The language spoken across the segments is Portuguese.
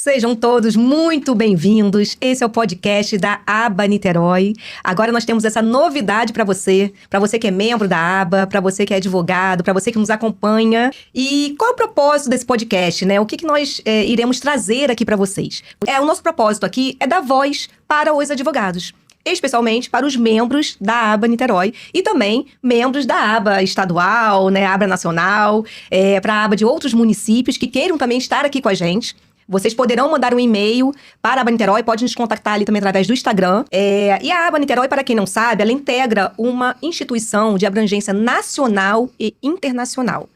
Sejam todos muito bem-vindos. Esse é o podcast da ABA Niterói. Agora nós temos essa novidade para você que é membro da ABA, para você que é advogado, para você que nos acompanha. E qual é o propósito desse podcast, né? O que nós iremos trazer aqui para vocês? O nosso propósito aqui é dar voz para os advogados, especialmente para os membros da ABA Niterói e também membros da ABA estadual, né, ABA nacional, para a ABA de outros municípios que queiram também estar aqui com a gente. Vocês poderão mandar um e-mail para a ABA Niterói, pode nos contactar ali também através do Instagram. E a ABA Niterói, para quem não sabe, ela integra uma instituição de abrangência nacional e internacional.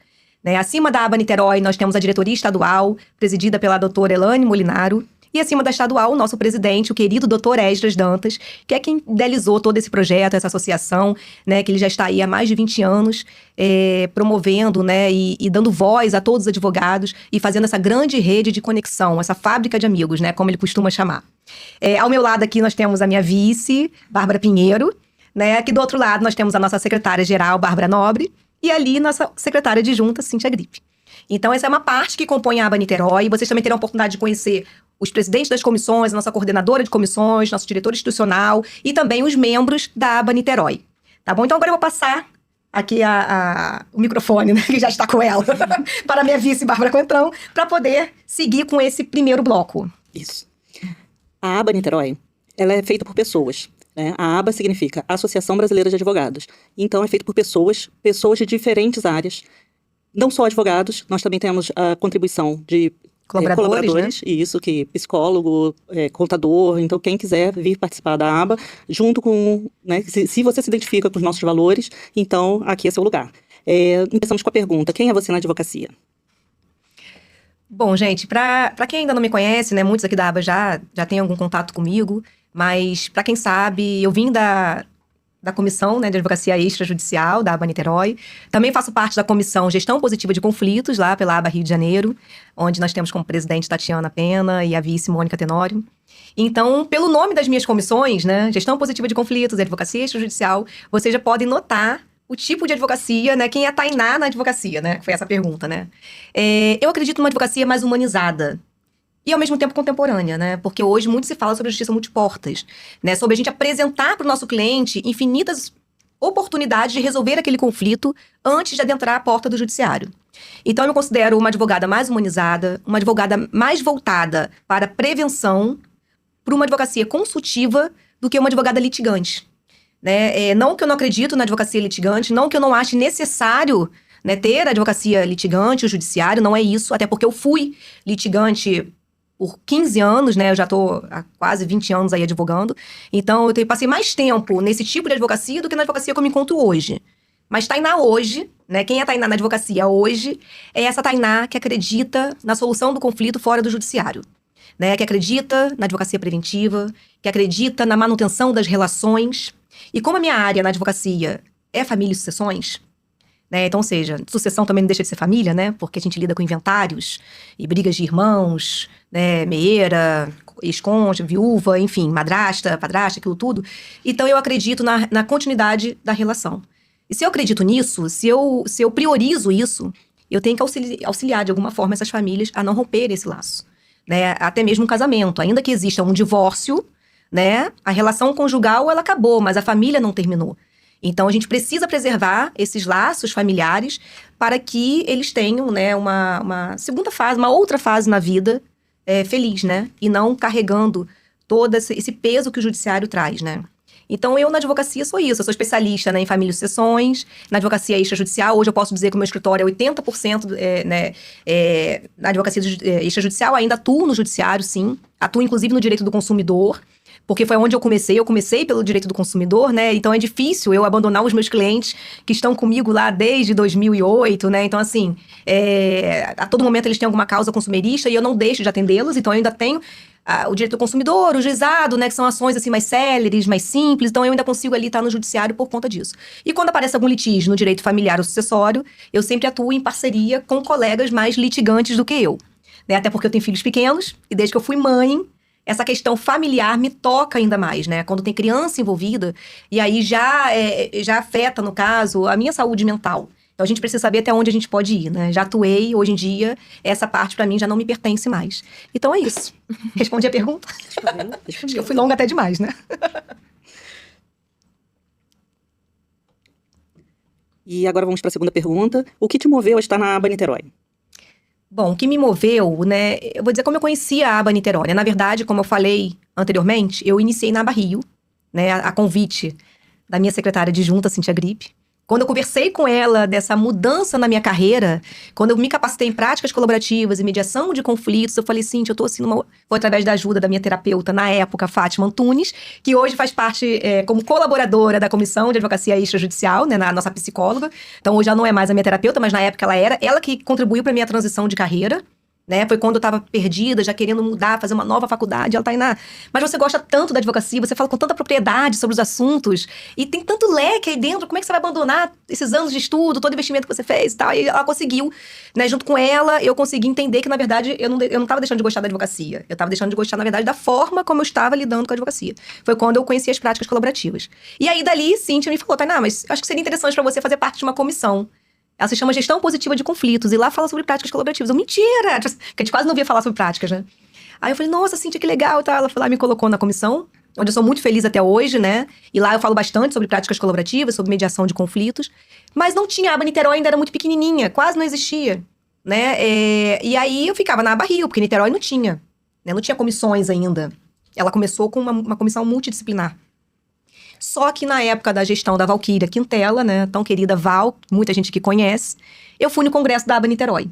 Acima da ABA Niterói, nós temos a diretoria estadual, presidida pela doutora Elane Molinaro. E acima da estadual, o nosso presidente, o querido doutor Esdras Dantas, que é quem idealizou todo esse projeto, essa associação, né, que ele já está aí há mais de 20 anos promovendo, né, e dando voz a todos os advogados e fazendo essa grande rede de conexão, essa fábrica de amigos, né, como ele costuma chamar. Ao meu lado aqui nós temos a minha vice, Bárbara Pinheiro, né, aqui do outro lado nós temos a nossa secretária-geral, Bárbara Nobre, e ali nossa secretária adjunta, Cíntia Gripe. Então essa é uma parte que compõe a ABA Niterói. Vocês também terão a oportunidade de conhecer os presidentes das comissões, a nossa coordenadora de comissões, nosso diretor institucional e também os membros da ABA Niterói. Tá bom? Então agora eu vou passar aqui o microfone, né, que já está com ela, para a minha vice, Bárbara Coentrão, para poder seguir com esse primeiro bloco. Isso. A ABA Niterói, ela é feita por pessoas, né? A ABA significa Associação Brasileira de Advogados. Então é feita por pessoas de diferentes áreas. Não só advogados, nós também temos a contribuição de colaboradores, né? Isso, que psicólogo, contador, então quem quiser vir participar da ABA, junto com, né, se você se identifica com os nossos valores, então aqui é seu lugar. Começamos com a pergunta, quem é você na advocacia? Bom, gente, para quem ainda não me conhece, né, muitos aqui da ABA já tem algum contato comigo, mas para quem sabe, eu vim da Comissão, né, de Advocacia Extrajudicial da ABA Niterói. Também faço parte da Comissão Gestão Positiva de Conflitos, lá pela ABA Rio de Janeiro, onde nós temos como presidente Tatiana Pena e a vice Mônica Tenório. Então, pelo nome das minhas comissões, né, Gestão Positiva de Conflitos e Advocacia Extrajudicial, vocês já podem notar o tipo de advocacia, né, quem é a Tainá na advocacia, né, que foi essa pergunta, né. Eu acredito numa advocacia mais humanizada, e ao mesmo tempo contemporânea, né? Porque hoje muito se fala sobre a justiça multiportas, né? Sobre a gente apresentar para o nosso cliente infinitas oportunidades de resolver aquele conflito antes de adentrar a porta do judiciário. Então eu me considero uma advogada mais humanizada, uma advogada mais voltada para a prevenção, para uma advocacia consultiva do que uma advogada litigante, né? Não que eu não acredito na advocacia litigante, não que eu não ache necessário, né, ter a advocacia litigante, o judiciário, não é isso, até porque eu fui litigante por 15 anos, né? Eu já tô há quase 20 anos aí advogando. Então, eu passei mais tempo nesse tipo de advocacia do que na advocacia que eu me encontro hoje. Mas Tainá hoje, né? Quem é Tainá na advocacia hoje é essa Tainá que acredita na solução do conflito fora do judiciário, né? Que acredita na advocacia preventiva, que acredita na manutenção das relações. E como a minha área na advocacia é família e sucessões, né? Então, ou seja, sucessão também não deixa de ser família, né? Porque a gente lida com inventários e brigas de irmãos, né? Meieira, ex-cônjuge, viúva, enfim, madrasta, padrasta, aquilo tudo. Então, eu acredito na continuidade da relação. E se eu acredito nisso, se eu priorizo isso, eu tenho que auxiliar de alguma forma essas famílias a não romper esse laço, né? Até mesmo um casamento. Ainda que exista um divórcio, né? A relação conjugal, ela acabou, mas a família não terminou. Então, a gente precisa preservar esses laços familiares para que eles tenham, né, uma segunda fase, uma outra fase na vida feliz, né? E não carregando todo esse peso que o judiciário traz, né? Então, eu na advocacia sou isso. Eu sou especialista, né, em família e sucessões, na advocacia extrajudicial. Hoje eu posso dizer que o meu escritório é 80% na advocacia extrajudicial. Ainda atuo no judiciário, sim. Atuo, inclusive, no direito do consumidor. Porque foi onde eu comecei pelo direito do consumidor, né? Então é difícil eu abandonar os meus clientes que estão comigo lá desde 2008, né? Então, assim, a todo momento eles têm alguma causa consumerista e eu não deixo de atendê-los. Então, eu ainda tenho o direito do consumidor, o juizado, né? Que são ações, assim, mais céleres, mais simples. Então, eu ainda consigo ali estar no judiciário por conta disso. E quando aparece algum litígio no direito familiar ou sucessório, eu sempre atuo em parceria com colegas mais litigantes do que eu, né? Até porque eu tenho filhos pequenos e desde que eu fui mãe, essa questão familiar me toca ainda mais, né? Quando tem criança envolvida, e aí já afeta, no caso, a minha saúde mental. Então, a gente precisa saber até onde a gente pode ir, né? Já atuei, hoje em dia, essa parte, pra mim, já não me pertence mais. Então, é isso. Respondi a pergunta? Acho que eu fui longa até demais, né? E agora vamos para a segunda pergunta. O que te moveu a estar na aba Niterói? Bom, o que me moveu, né? Eu vou dizer como eu conheci a aba Niterói, né? Na verdade, como eu falei anteriormente, eu iniciei na aba Rio, né? A convite da minha secretária adjunta, Cíntia Gripe. Quando eu conversei com ela dessa mudança na minha carreira, quando eu me capacitei em práticas colaborativas e mediação de conflitos, eu falei, Cíntia, eu tô assim, foi através da ajuda da minha terapeuta, na época, Fátima Antunes, que hoje faz parte como colaboradora da Comissão de Advocacia Extrajudicial, né, na nossa psicóloga. Então, hoje ela não é mais a minha terapeuta, mas na época ela era. Ela que contribuiu para minha transição de carreira. Né? Foi quando eu tava perdida, já querendo mudar, fazer uma nova faculdade. Ela tá aí mas você gosta tanto da advocacia, você fala com tanta propriedade sobre os assuntos, e tem tanto leque aí dentro, como é que você vai abandonar esses anos de estudo, todo o investimento que você fez e tal? E ela conseguiu, né? Junto com ela, eu consegui entender que, na verdade, eu não tava deixando de gostar da advocacia. Eu tava deixando de gostar, na verdade, da forma como eu estava lidando com a advocacia. Foi quando eu conheci as práticas colaborativas. E aí, dali, Cíntia me falou, Tainá, mas acho que seria interessante pra você fazer parte de uma comissão. Ela se chama Gestão Positiva de Conflitos, e lá fala sobre práticas colaborativas. Mentira! Porque a gente quase não via falar sobre práticas, né? Aí eu falei, nossa, Cíntia, que legal, tá? Ela foi lá e me colocou na comissão, onde eu sou muito feliz até hoje, né? E lá eu falo bastante sobre práticas colaborativas, sobre mediação de conflitos. Mas não tinha, a aba Niterói ainda era muito pequenininha, quase não existia, né? E aí eu ficava na aba Rio, porque Niterói não tinha, né? Não tinha comissões ainda. Ela começou com uma comissão multidisciplinar. Só que na época da gestão da Valquíria Quintela, né, tão querida Val, muita gente que conhece, eu fui no congresso da aba Niterói,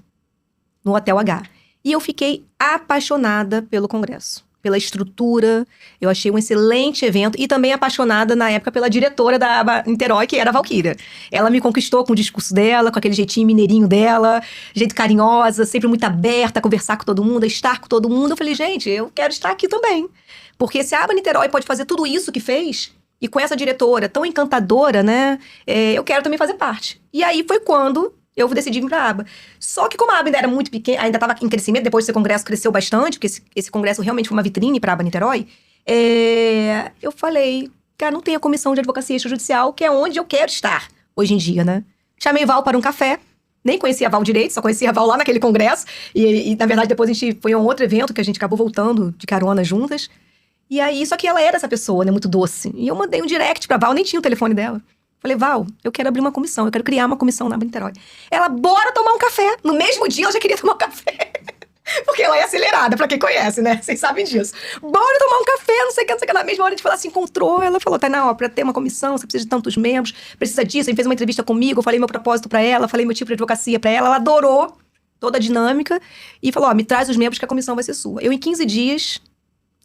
no Hotel H. E eu fiquei apaixonada pelo congresso, pela estrutura, eu achei um excelente evento, e também apaixonada na época pela diretora da aba Niterói, que era a Valquíria. Ela me conquistou com o discurso dela, com aquele jeitinho mineirinho dela, jeito carinhosa, sempre muito aberta a conversar com todo mundo, a estar com todo mundo. Eu falei, gente, eu quero estar aqui também. Porque se a aba Niterói pode fazer tudo isso que fez, e com essa diretora tão encantadora, né, eu quero também fazer parte. E aí foi quando eu decidi vir pra aba. Só que como a aba ainda era muito pequena, ainda estava em crescimento, depois desse congresso cresceu bastante, porque esse congresso realmente foi uma vitrine pra aba Niterói, eu falei, cara, não tem a comissão de advocacia extrajudicial, que é onde eu quero estar hoje em dia, né? Chamei Val para um café, nem conhecia a Val direito, só conhecia a Val lá naquele congresso, e na verdade depois a gente foi a um outro evento que a gente acabou voltando de carona juntas. E aí, só que ela era essa pessoa, né, muito doce. E eu mandei um direct pra Val, nem tinha o telefone dela. Falei, Val, eu quero abrir uma comissão, eu quero criar uma comissão na aba Niterói. Ela, bora tomar um café. No mesmo dia, ela já queria tomar um café. Porque ela é acelerada, pra quem conhece, né? Vocês sabem disso. Bora tomar um café, não sei o que, não sei o que. Na mesma hora a gente falou, se encontrou. Ela falou, Tainá, ó, pra ter uma comissão, você precisa de tantos membros, precisa disso. A gente fez uma entrevista comigo, eu falei meu propósito pra ela, falei meu tipo de advocacia pra ela. Ela adorou toda a dinâmica e falou, ó, me traz os membros que a comissão vai ser sua. Eu, em 15 dias...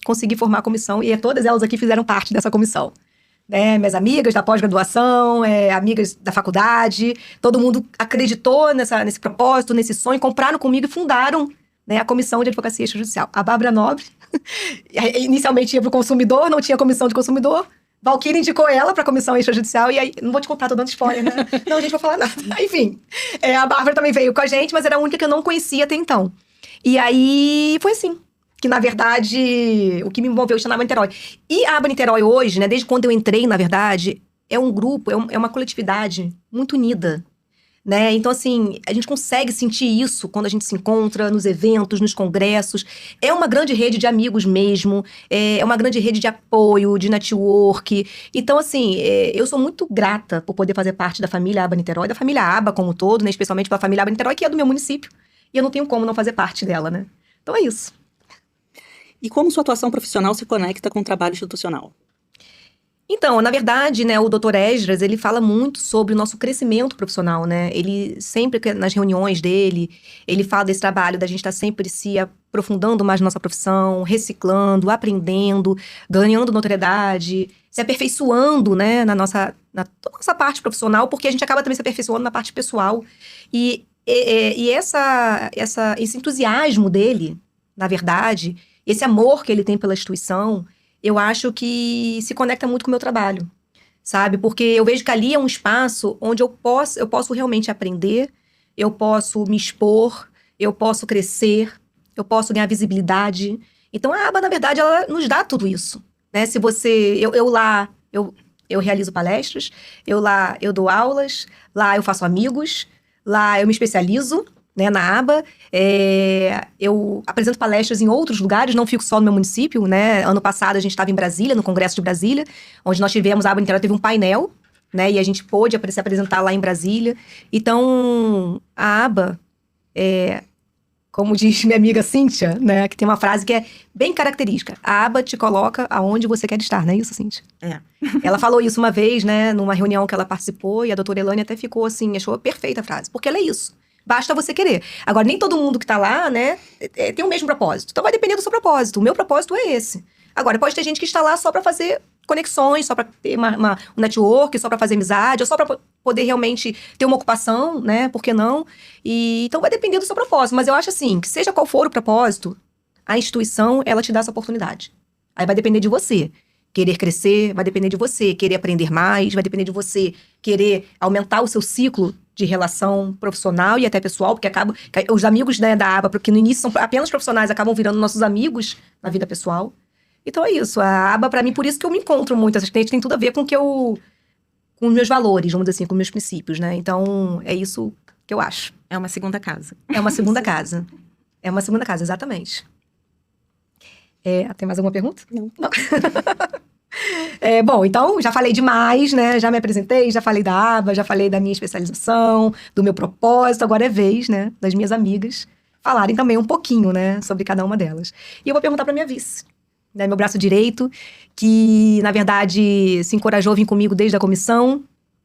consegui formar a comissão, e todas elas aqui fizeram parte dessa comissão. Né? Minhas amigas da pós-graduação, amigas da faculdade, todo mundo acreditou nesse propósito, nesse sonho, compraram comigo e fundaram, né, a Comissão de Advocacia Extrajudicial. A Bárbara Nobre, inicialmente ia para o consumidor, não tinha comissão de consumidor, Valquíria indicou ela para a Comissão Extrajudicial, e aí, não vou te contar, tô dando spoiler, né? Não, a gente vai falar nada. Enfim, a Bárbara também veio com a gente, mas era a única que eu não conhecia até então. E aí, foi assim. Que, na verdade, o que me moveu a aba Niterói. E a aba Niterói hoje, né, desde quando eu entrei, na verdade, é um grupo, é uma coletividade muito unida, né? Então, assim, a gente consegue sentir isso quando a gente se encontra nos eventos, nos congressos. É uma grande rede de amigos mesmo, é uma grande rede de apoio, de network. Então, assim, eu sou muito grata por poder fazer parte da família aba Niterói, da família aba como um todo, né? Especialmente pela família aba Niterói, que é do meu município. E eu não tenho como não fazer parte dela, né? Então é isso. E como sua atuação profissional se conecta com o trabalho institucional? Então, na verdade, né, o Dr. Esdras, ele fala muito sobre o nosso crescimento profissional, né? Ele sempre, nas reuniões dele, ele fala desse trabalho da gente estar sempre se aprofundando mais na nossa profissão, reciclando, aprendendo, ganhando notoriedade, se aperfeiçoando, né, na nossa parte profissional, porque a gente acaba também se aperfeiçoando na parte pessoal. E esse entusiasmo dele, na verdade, esse amor que ele tem pela instituição, eu acho que se conecta muito com o meu trabalho, sabe? Porque eu vejo que ali é um espaço onde eu posso realmente aprender, eu posso me expor, eu posso crescer, eu posso ganhar visibilidade. Então, a aba, na verdade, ela nos dá tudo isso, né? Se você... eu realizo palestras, lá eu dou aulas, lá eu faço amigos, lá eu me especializo, né, na aba. Eu apresento palestras em outros lugares, não fico só no meu município, né? Ano passado a gente estava em Brasília, no Congresso de Brasília, onde nós tivemos, a aba Niterói teve um painel, né? E a gente pôde se apresentar lá em Brasília. Então, a aba, como diz minha amiga Cíntia, né? Que tem uma frase que é bem característica. A aba te coloca aonde você quer estar, não é isso, Cíntia? Ela falou isso uma vez, né? Numa reunião que ela participou, e a doutora Elane até ficou assim, achou perfeita a frase. Porque ela é isso. Basta você querer. Agora, nem todo mundo que tá lá, né, tem o mesmo propósito. Então vai depender do seu propósito. O meu propósito é esse. Agora, pode ter gente que está lá só para fazer conexões, só para ter um network, só para fazer amizade, ou só para poder realmente ter uma ocupação, né? Por que não? Então vai depender do seu propósito. Mas eu acho assim, que seja qual for o propósito, a instituição, ela te dá essa oportunidade. Aí vai depender de você. Querer crescer, vai depender de você. Querer aprender mais, vai depender de você. Querer aumentar o seu ciclo de relação profissional e até pessoal, porque os amigos, né, da aba, porque no início são apenas profissionais, acabam virando nossos amigos na vida pessoal. Então é isso, a aba pra mim, por isso que eu me encontro muito, essas clientes tem tudo a ver com com os meus valores, vamos dizer assim, com os meus princípios, né? Então é isso que eu acho. É uma segunda casa. É uma segunda casa. É uma segunda casa, exatamente. Tem mais alguma pergunta? Não. Bom, então já falei demais, né? Já me apresentei, já falei da aba, já falei da minha especialização, do meu propósito. Agora é vez, né, das minhas amigas falarem também um pouquinho, né, sobre cada uma delas. E eu vou perguntar para minha vice, né, meu braço direito, que na verdade se encorajou a vir comigo desde a comissão,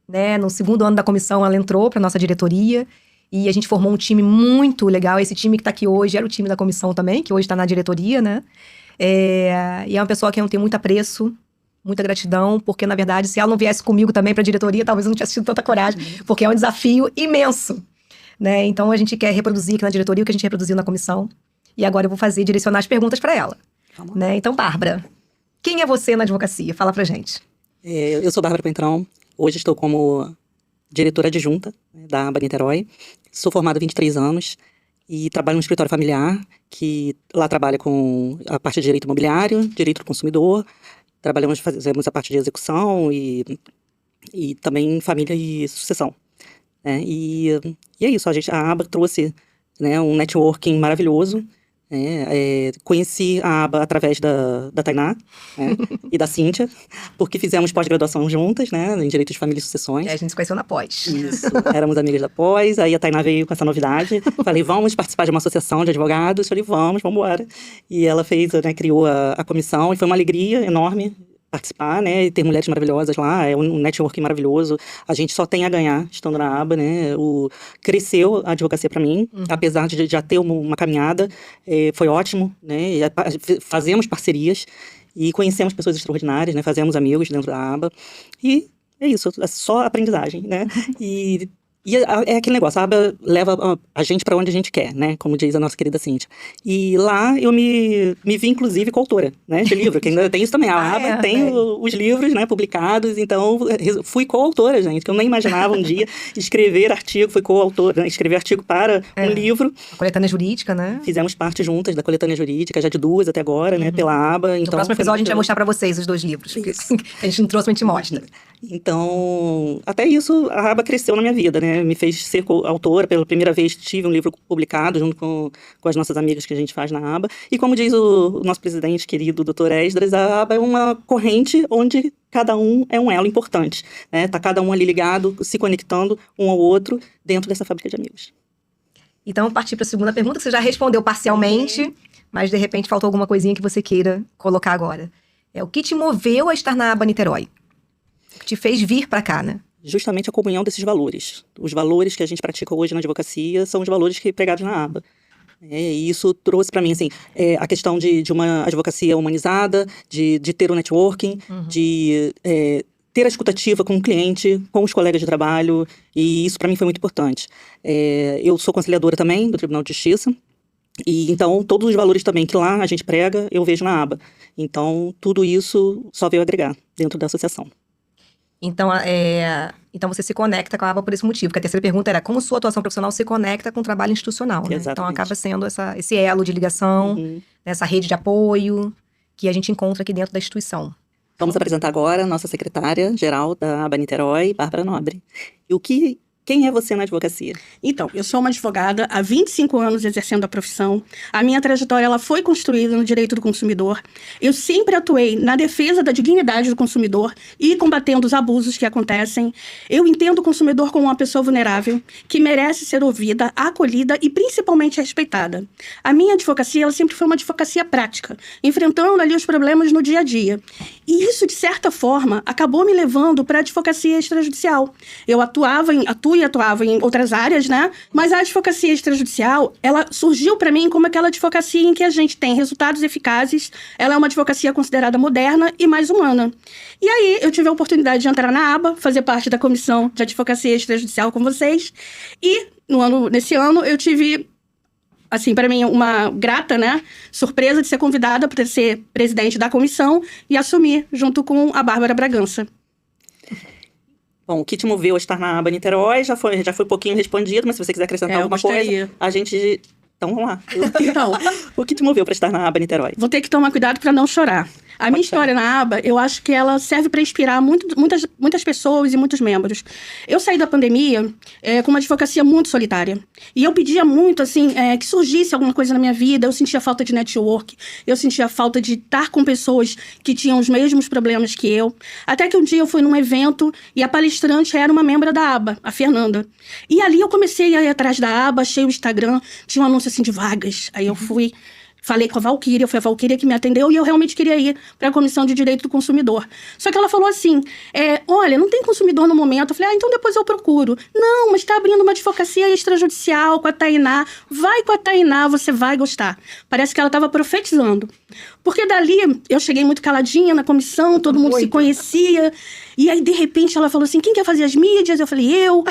né? No segundo ano da comissão ela entrou para nossa diretoria e a gente formou um time muito legal. Esse time que tá aqui hoje era o time da comissão também, que hoje está na diretoria, né? E é uma pessoa que eu tenho muito apreço, muita gratidão, porque, na verdade, se ela não viesse comigo também para a diretoria, talvez eu não tivesse tido tanta coragem, porque é um desafio imenso, né? Então, a gente quer reproduzir aqui na diretoria o que a gente reproduziu na comissão. E agora eu vou direcionar as perguntas para ela. Né? Então, Bárbara, quem é você na advocacia? Fala pra gente. Eu sou Bárbara Pentrão. Hoje estou como diretora adjunta, né, da aba Niterói. Sou formada há 23 anos e trabalho no escritório familiar, que lá trabalha com a parte de direito imobiliário, direito do consumidor. Fazemos a parte de execução e também família e sucessão. Né? E é isso, a aba trouxe, né, um networking maravilhoso. Conheci a aba através da Tainá, né, e da Cíntia, porque fizemos pós-graduação juntas, né, em Direito de Família e Sucessões. A gente se conheceu na pós. Isso, éramos amigas da pós, aí a Tainá veio com essa novidade. Falei, vamos participar de uma associação de advogados? Falei, vamos embora. E ela criou a comissão e foi uma alegria enorme participar, né, e ter mulheres maravilhosas lá, é um networking maravilhoso, a gente só tem a ganhar estando na aba, né, cresceu a advocacia para mim, apesar de já ter uma caminhada, foi ótimo, né, fazemos parcerias e conhecemos pessoas extraordinárias, né, fazemos amigos dentro da aba, e é isso, é só aprendizagem, né, E é aquele negócio, a aba leva a gente para onde a gente quer, né? Como diz a nossa querida Cíntia. E lá eu me vi, inclusive, coautora, né? De livro, que ainda tem isso também. A aba tem os livros, né, publicados, então fui coautora, gente, que eu nem imaginava um dia escrever artigo, fui coautora, né, escrever artigo para um livro. A coletânea jurídica, né? Fizemos parte juntas da coletânea jurídica, já de 2 até agora, né? Pela aba. No próximo episódio a gente vai mostrar para vocês os 2 livros, porque a gente não trouxe, mas a gente mostra. Então, até isso, a aba cresceu na minha vida, né? Me fez ser autora. Pela primeira vez tive um livro publicado junto com as nossas amigas que a gente faz na aba. E como diz o nosso presidente querido, Dr. Esdras, a aba é uma corrente onde cada um é um elo importante, né? Tá cada um ali ligado, se conectando um ao outro dentro dessa fábrica de amigos. Então, vamos partir para a segunda pergunta, que você já respondeu parcialmente, mas de repente faltou alguma coisinha que você queira colocar agora. O que te moveu a estar na aba Niterói? O que te fez vir para cá, né? Justamente a comunhão desses valores. Os valores que a gente pratica hoje na advocacia são os valores que pregados na aba. E isso trouxe para mim, assim, a questão de uma advocacia humanizada, de ter o networking, de ter a escutativa com o cliente, com os colegas de trabalho, e isso para mim foi muito importante. Eu sou conciliadora também do Tribunal de Justiça, e então todos os valores também que lá a gente prega, eu vejo na aba. Então tudo isso só veio agregar dentro da associação. Então, então você se conecta com a aba por esse motivo, porque a terceira pergunta era como sua atuação profissional se conecta com o trabalho institucional, né? Exatamente. Então acaba sendo esse elo de ligação, essa rede de apoio que a gente encontra aqui dentro da instituição. Vamos apresentar agora a nossa secretária-geral da aba Niterói, Bárbara Nobre. Quem é você na advocacia? Então, eu sou uma advogada há 25 anos exercendo a profissão. A minha trajetória ela foi construída no direito do consumidor. Eu sempre atuei na defesa da dignidade do consumidor e combatendo os abusos que acontecem. Eu entendo o consumidor como uma pessoa vulnerável, que merece ser ouvida, acolhida e principalmente respeitada. A minha advocacia ela sempre foi uma advocacia prática, enfrentando ali os problemas no dia a dia. E isso, de certa forma, acabou me levando para a advocacia extrajudicial. Eu atuava em outras áreas, né? Mas a advocacia extrajudicial, ela surgiu para mim como aquela advocacia em que a gente tem resultados eficazes, ela é uma advocacia considerada moderna e mais humana. E aí, eu tive a oportunidade de entrar na aba, fazer parte da comissão de advocacia extrajudicial com vocês, e nesse ano eu tive, assim, para mim, uma grata, né, surpresa de ser convidada para ser presidente da comissão e assumir junto com a Bárbara Bragança. Bom, o que te moveu a estar na aba Niterói já foi um pouquinho respondido, mas se você quiser acrescentar alguma coisa, a gente... Então, vamos lá. Então, o que te moveu para estar na aba Niterói? Vou ter que tomar cuidado para não chorar. A minha história na aba, eu acho que ela serve para inspirar muitas pessoas e muitos membros. Eu saí da pandemia com uma advocacia muito solitária. E eu pedia muito, assim, que surgisse alguma coisa na minha vida. Eu sentia falta de network. Eu sentia falta de estar com pessoas que tinham os mesmos problemas que eu. Até que um dia eu fui num evento e a palestrante era uma membro da aba, a Fernanda. E ali eu comecei a ir atrás da aba, achei o Instagram, tinha um anúncio assim de vagas. Aí eu fui... Falei com a Valquíria, foi a Valquíria que me atendeu e eu realmente queria ir para a Comissão de Direito do Consumidor. Só que ela falou assim, olha, não tem consumidor no momento. Eu falei, então depois eu procuro. Não, mas está abrindo uma advocacia extrajudicial com a Tainá. Vai com a Tainá, você vai gostar. Parece que ela estava profetizando. Porque dali, eu cheguei muito caladinha na comissão, todo mundo se conhecia. E aí, de repente, ela falou assim, quem quer fazer as mídias? Eu falei, eu.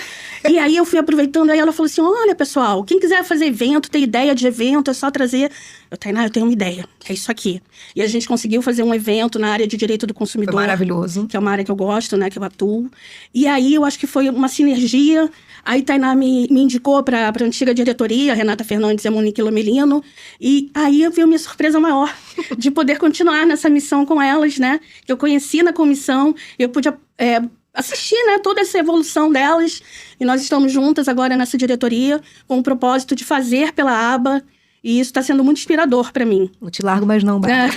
E aí, eu fui aproveitando. Aí ela falou assim, olha, pessoal, quem quiser fazer evento, ter ideia de evento, é só trazer... Tainá, eu tenho uma ideia, é isso aqui. E a gente conseguiu fazer um evento na área de direito do consumidor. Foi maravilhoso. Que é uma área que eu gosto, né, que eu atuo. E aí, eu acho que foi uma sinergia. Aí, Tainá me indicou para a antiga diretoria, Renata Fernandes e a Monique Lomelino. E aí, eu vi a minha surpresa maior de poder continuar nessa missão com elas, né? Eu conheci na comissão, eu pude... assistir, né, toda essa evolução delas. E nós estamos juntas agora nessa diretoria com o propósito de fazer pela aba. E isso está sendo muito inspirador para mim. Não te largo mais não, Bárbara.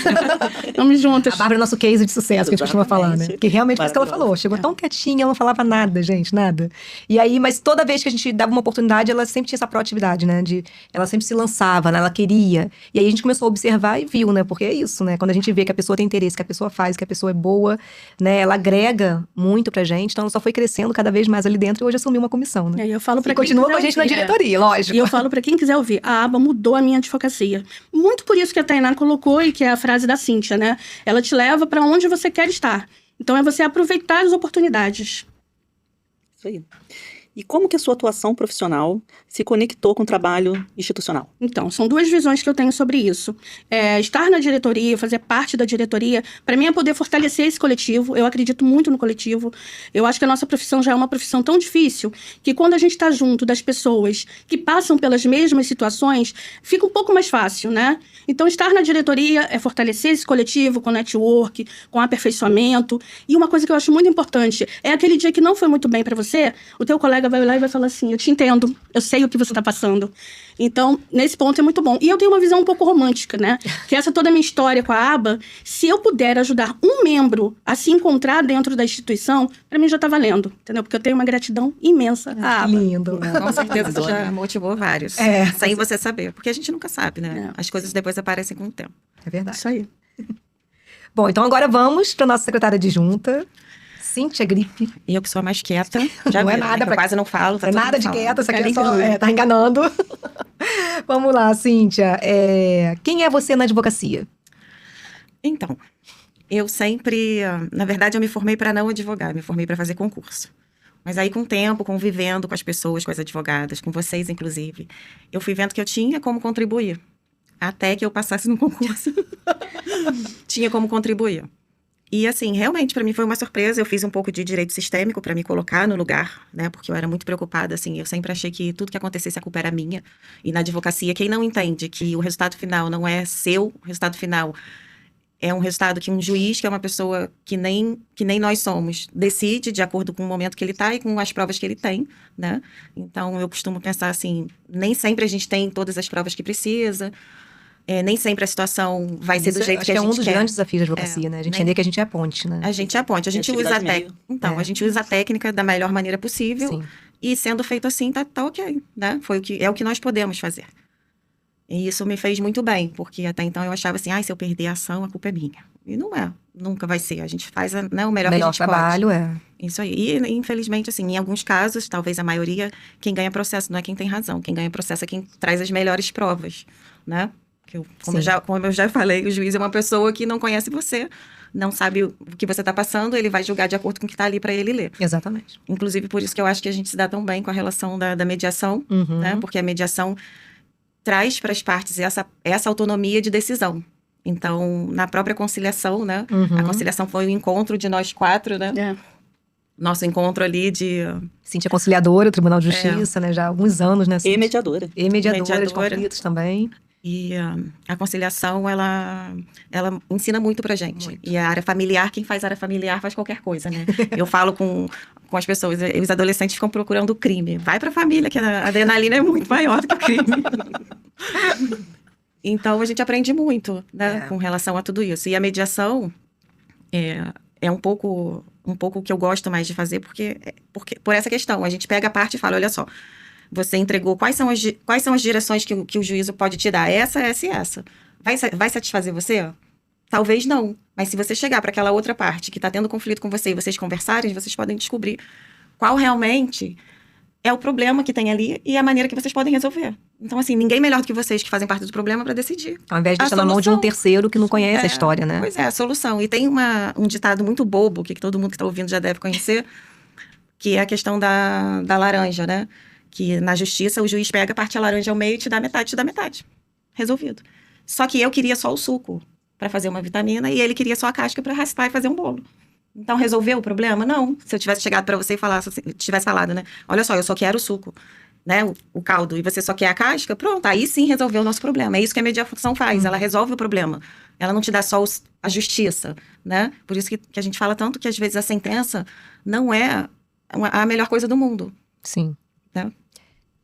Vamos juntas. A Bárbara é nosso case de sucesso, que a gente costuma falar, né? Porque realmente foi isso que ela falou. Chegou tão quietinha, ela não falava nada, gente, nada. E aí, mas toda vez que a gente dava uma oportunidade, ela sempre tinha essa proatividade, né? Ela sempre se lançava, né? Ela queria. E aí a gente começou a observar e viu, né? Porque é isso, né? Quando a gente vê que a pessoa tem interesse, que a pessoa faz, que a pessoa é boa, né? Ela agrega muito pra gente. Então ela só foi crescendo cada vez mais ali dentro e hoje assumiu uma comissão, né? E eu falo para quem continua com a gente na diretoria, lógico. E eu falo para quem quiser ouvir, a aba mudou a minha advocacia. Muito por isso que a Tainá colocou e que é a frase da Cíntia, né? Ela te leva para onde você quer estar. Então é você aproveitar as oportunidades. Isso aí. E como que a sua atuação profissional se conectou com o trabalho institucional? Então, são duas visões que eu tenho sobre isso. Estar na diretoria, fazer parte da diretoria, para mim é poder fortalecer esse coletivo. Eu acredito muito no coletivo. Eu acho que a nossa profissão já é uma profissão tão difícil que quando a gente está junto das pessoas que passam pelas mesmas situações, fica um pouco mais fácil, né? Então, estar na diretoria é fortalecer esse coletivo com network, com aperfeiçoamento. E uma coisa que eu acho muito importante é aquele dia que não foi muito bem para você, o teu colega vai olhar e vai falar assim, eu te entendo, eu sei o que você está passando. Então, nesse ponto é muito bom. E eu tenho uma visão um pouco romântica, né? Que essa toda a minha história com a aba, se eu puder ajudar um membro a se encontrar dentro da instituição, para mim já está valendo, entendeu? Porque eu tenho uma gratidão imensa à aba. Lindo. Com certeza você já motivou vários. Sem você saber. Porque a gente nunca sabe, né? As coisas depois aparecem com o tempo. É verdade. Isso aí. Bom, então agora vamos para nossa secretária adjunta, Cíntia Gripe. E eu que sou a mais quieta. Já Não é viu, nada né? Que eu pra- quase não falo. Tá É todo nada mundo de falando. quieta, você quer Fica só, ligado. tá enganando. Vamos lá, Cíntia. Quem é você na advocacia? Então, eu sempre... Na verdade, eu me formei para não advogar. Me formei para fazer concurso. Mas aí, com o tempo, convivendo com as pessoas, com as advogadas, com vocês, inclusive, eu fui vendo que eu tinha como contribuir. Até que eu passasse no concurso. Tinha como contribuir. E, assim, realmente, para mim foi uma surpresa. Eu fiz um pouco de direito sistêmico para me colocar no lugar, né? Porque eu era muito preocupada, assim. Eu sempre achei que tudo que acontecesse, a culpa era minha. E na advocacia, quem não entende que o resultado final não é seu, o resultado final é um resultado que um juiz, que é uma pessoa que nem nós somos, decide de acordo com o momento que ele está e com as provas que ele tem, né? Então, eu costumo pensar assim, nem sempre a gente tem todas as provas que precisa, nem sempre a situação vai ser do jeito que a gente quer. Acho que é um dos grandes desafios da advocacia, né? A gente entender que a gente é a ponte, né? A gente é a ponte, a gente usa a técnica. Então, a gente usa a técnica da melhor maneira possível. Sim. E sendo feito assim, tá ok, né? É o que nós podemos fazer. E isso me fez muito bem, porque até então eu achava assim, se eu perder a ação, a culpa é minha. E não é, nunca vai ser. A gente faz o melhor que a gente trabalho pode. é. Isso aí. E, infelizmente, assim, em alguns casos, talvez a maioria, quem ganha processo não é quem tem razão. Quem ganha processo é quem traz as melhores provas, né? Como eu já falei, o juiz é uma pessoa que não conhece você, não sabe o que você está passando, ele vai julgar de acordo com o que está ali para ele ler. Exatamente. Inclusive, por isso que eu acho que a gente se dá tão bem com a relação da mediação, né? Porque a mediação traz para as partes essa autonomia de decisão. Então, na própria conciliação, né? A conciliação foi o encontro de nós 4, né? Nosso encontro ali de... Cíntia conciliadora, Tribunal de Justiça, né? Já há alguns anos, né? E mediadora. E mediadora de conflitos também. E a conciliação, ela ensina muito pra gente. Muito. E a área familiar, quem faz área familiar faz qualquer coisa, né? Eu falo com as pessoas, os adolescentes ficam procurando o crime. Vai pra família, que a adrenalina é muito maior do que o crime. Então, a gente aprende muito, né? Com relação a tudo isso. E a mediação é um pouco o que eu gosto mais de fazer, porque por essa questão. A gente pega a parte e fala, olha só, você entregou quais são as direções que o juízo pode te dar? Essa e essa. Vai satisfazer você? Talvez não. Mas se você chegar para aquela outra parte que está tendo conflito com você e vocês conversarem, vocês podem descobrir qual realmente é o problema que tem ali e a maneira que vocês podem resolver. Então, assim, ninguém melhor do que vocês que fazem parte do problema para decidir. Ao invés de deixar na mão de um terceiro que não conhece a história, né? Pois é, a solução. E tem um ditado muito bobo, que todo mundo que está ouvindo já deve conhecer, que é a questão da laranja, né? Que na justiça o juiz pega, parte a laranja ao meio e te dá metade. Resolvido. Só que eu queria só o suco para fazer uma vitamina e ele queria só a casca para raspar e fazer um bolo. Então, resolveu o problema? Não. Se eu tivesse chegado para você e tivesse falado, né? Olha só, eu só quero o suco, né? O caldo, e você só quer a casca, pronto, aí sim resolveu o nosso problema. É isso que a mediação faz, ela resolve o problema. Ela não te dá só a justiça, né? Por isso que a gente fala tanto que, às vezes, a sentença não é a melhor coisa do mundo. Sim. Né?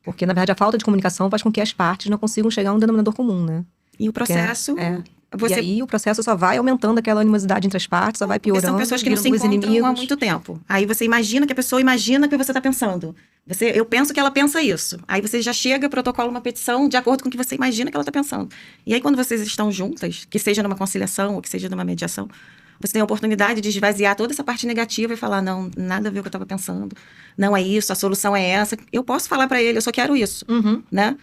Porque, na verdade, a falta de comunicação faz com que as partes não consigam chegar a um denominador comum, né? E o processo... E aí o processo só vai aumentando aquela animosidade entre as partes, só vai piorando. São pessoas que não se encontram há muito tempo. Aí você imagina que a pessoa imagina que você está pensando. Eu penso que ela pensa isso. Aí você já chega, protocola uma petição de acordo com o que você imagina que ela está pensando. E aí quando vocês estão juntas, que seja numa conciliação ou que seja numa mediação, você tem a oportunidade de esvaziar toda essa parte negativa e falar, não, nada a ver com o que eu estava pensando. Não é isso, a solução é essa. Eu posso falar para ele, eu só quero isso, né?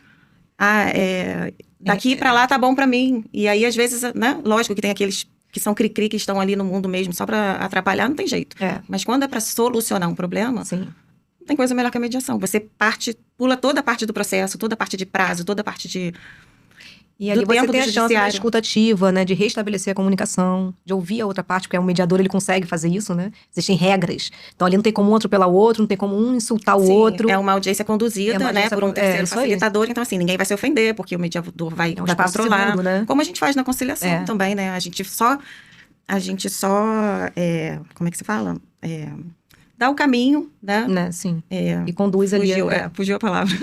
Daqui para lá tá bom para mim. E aí, às vezes, né? Lógico que tem aqueles que são cri-cri, que estão ali no mundo mesmo só para atrapalhar, não tem jeito. Mas quando é para solucionar um problema, Sim. não tem coisa melhor que a mediação. Você pula toda a parte do processo, toda a parte de prazo, toda a parte de... E ali você tem a chance da escuta ativa, né? De restabelecer a comunicação, de ouvir a outra parte, porque o mediador, ele consegue fazer isso, né? Existem regras. Então, ali não tem como um atropelar o outro, não tem como um insultar o outro. É uma audiência conduzida, né? Por um terceiro facilitador. Então, assim, ninguém vai se ofender, porque o mediador vai controlar. Seguro, né? Como a gente faz na conciliação também, né? A gente só como é que se fala? Dá o caminho, né? Sim. E conduz ali. Fugiu a palavra.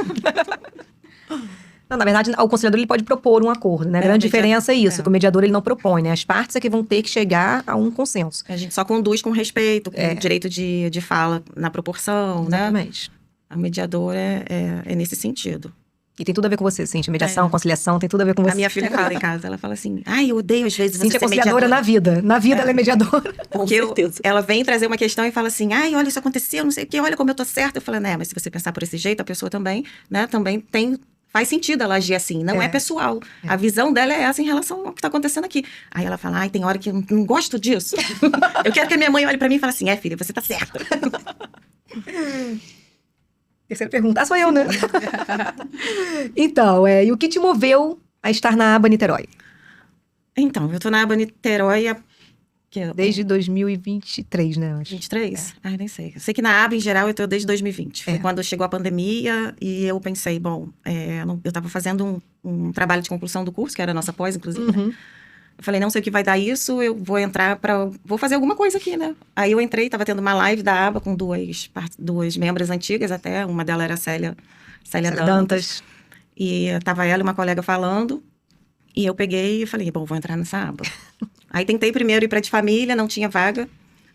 Não, na verdade, o conciliador ele pode propor um acordo, né? A grande diferença é isso, que o mediador ele não propõe, né? As partes é que vão ter que chegar a um consenso. A gente só conduz com respeito, com direito de fala na proporção, Exatamente. Né? A mediadora é nesse sentido. E tem tudo a ver com você, Cíntia. Mediação, conciliação, tem tudo a ver com você. A minha filha fala em casa, ela fala assim, eu odeio às vezes Cíntia você é conciliadora na vida. Na vida ela é mediadora. Com certeza. Ela vem trazer uma questão e fala assim, olha, isso aconteceu, não sei o quê, olha como eu tô certa. Eu falo, né, mas se você pensar por esse jeito, a pessoa também, né, também tem... Faz sentido ela agir assim, não é pessoal. A visão dela é essa em relação ao que está acontecendo aqui. Aí ela fala, tem hora que eu não gosto disso. Eu quero que a minha mãe olhe para mim e fale assim, filha, você tá certa. Terceira pergunta. Sou eu, né? Então, e o que te moveu a estar na aba Niterói? Então, eu tô na aba Niterói desde 2023, né? Acho. 23? Nem sei. Eu sei que na aba, em geral, eu tô desde 2020. Foi quando chegou a pandemia e eu pensei, bom, eu estava fazendo um trabalho de conclusão do curso, que era a nossa pós, inclusive, né? Eu falei, não sei o que vai dar isso, eu vou entrar vou fazer alguma coisa aqui, né? Aí eu entrei, tava tendo uma live da aba com duas membros antigas até, uma delas era a Célia Dantas. E tava ela e uma colega falando, e eu peguei e falei, bom, vou entrar nessa aba. Aí tentei primeiro ir para de família, não tinha vaga.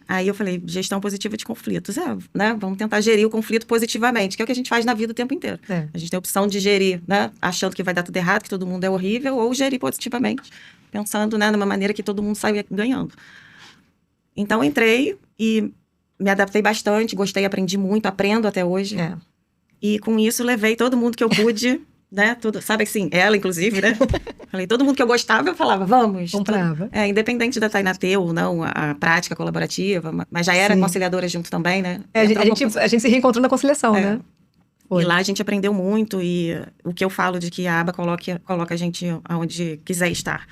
Aí eu falei, gestão positiva de conflitos. Né? Vamos tentar gerir o conflito positivamente, que é o que a gente faz na vida o tempo inteiro. A gente tem a opção de gerir, né? Achando que vai dar tudo errado, que todo mundo é horrível, ou gerir positivamente, pensando, né, numa maneira que todo mundo saia ganhando. Então entrei e me adaptei bastante, gostei, aprendi muito, aprendo até hoje. E com isso levei todo mundo que eu pude, né? Tudo, sabe assim, ela inclusive, né? Falei, todo mundo que eu gostava, eu falava, vamos. Comprava. Independente da Tainá ter ou não a prática colaborativa, mas já era conciliadora junto também, né? A gente se reencontrou na conciliação, né? Foi. E lá a gente aprendeu muito, e o que eu falo de que a aba coloca a gente aonde quiser estar.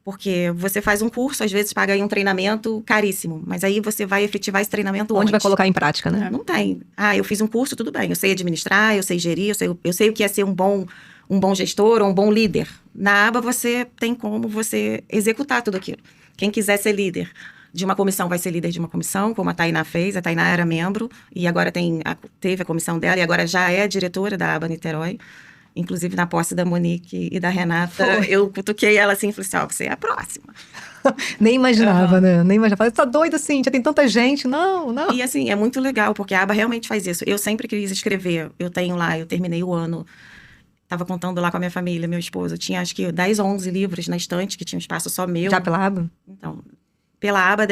Porque você faz um curso, às vezes paga aí um treinamento caríssimo, mas aí você vai efetivar esse treinamento onde vai colocar em prática, né? Não tem. Eu fiz um curso, tudo bem, eu sei administrar, eu sei gerir, eu sei o que é ser um bom gestor ou um bom líder. Na aba você tem como você executar tudo aquilo. Quem quiser ser líder de uma comissão vai ser líder de uma comissão, como a Tainá fez. A Tainá era membro e agora teve a comissão dela e agora já é diretora da aba Niterói. Inclusive, na posse da Monique e da Renata, eu cutuquei ela assim e falei assim, você é a próxima. Nem imaginava, né? Nem imaginava. Você tá doida assim, já tem tanta gente. Não. E assim, é muito legal, porque a aba realmente faz isso. Eu sempre quis escrever. Eu terminei o ano, tava contando lá com a minha família, meu esposo. Eu tinha acho que 10 ou 11 livros na estante, que tinha um espaço só meu. Já pela aba? Então, pela aba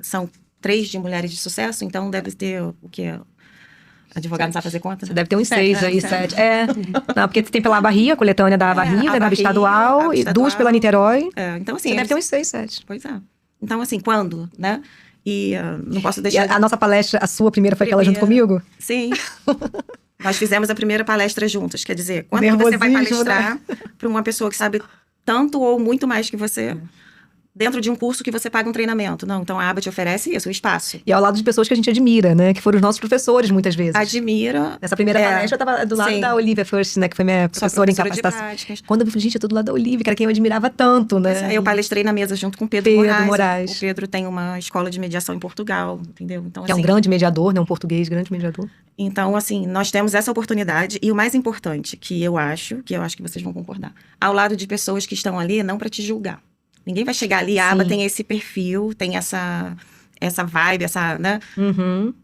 são 3 de mulheres de sucesso, então deve ter o quê? Advogado não sabe fazer conta? Você deve ter uns 6 aí, 7. Não, porque tem pela aba Rio, a coletânea da aba Rio, da aba estadual, e 2 pela Niterói. Então, assim, você deve ter uns 6, 7. Pois é. Então, assim, quando, né? E não posso deixar... E a nossa palestra, a sua primeira foi aquela junto comigo? Sim. Nós fizemos a primeira palestra juntas. Quer dizer, quando você vai palestrar para uma pessoa que sabe tanto ou muito mais que você... dentro de um curso que você paga um treinamento. Não, então a aba te oferece isso, o espaço. E ao lado de pessoas que a gente admira, né? Que foram os nossos professores, muitas vezes. Admira. Nessa primeira palestra, eu tava do lado da Olivia First, né? Que foi minha professora em capacitação. Quando eu falei, gente, eu tô do lado da Olivia, que era quem eu admirava tanto, né? Eu palestrei na mesa junto com o Pedro Moraes. O Pedro tem uma escola de mediação em Portugal, entendeu? Então, que é um grande mediador, né? Um português, grande mediador. Então, assim, nós temos essa oportunidade. E o mais importante, que eu acho que vocês vão concordar, ao lado de pessoas que estão ali, não para te julgar. Ninguém vai chegar ali, a aba tem esse perfil, tem essa vibe, né?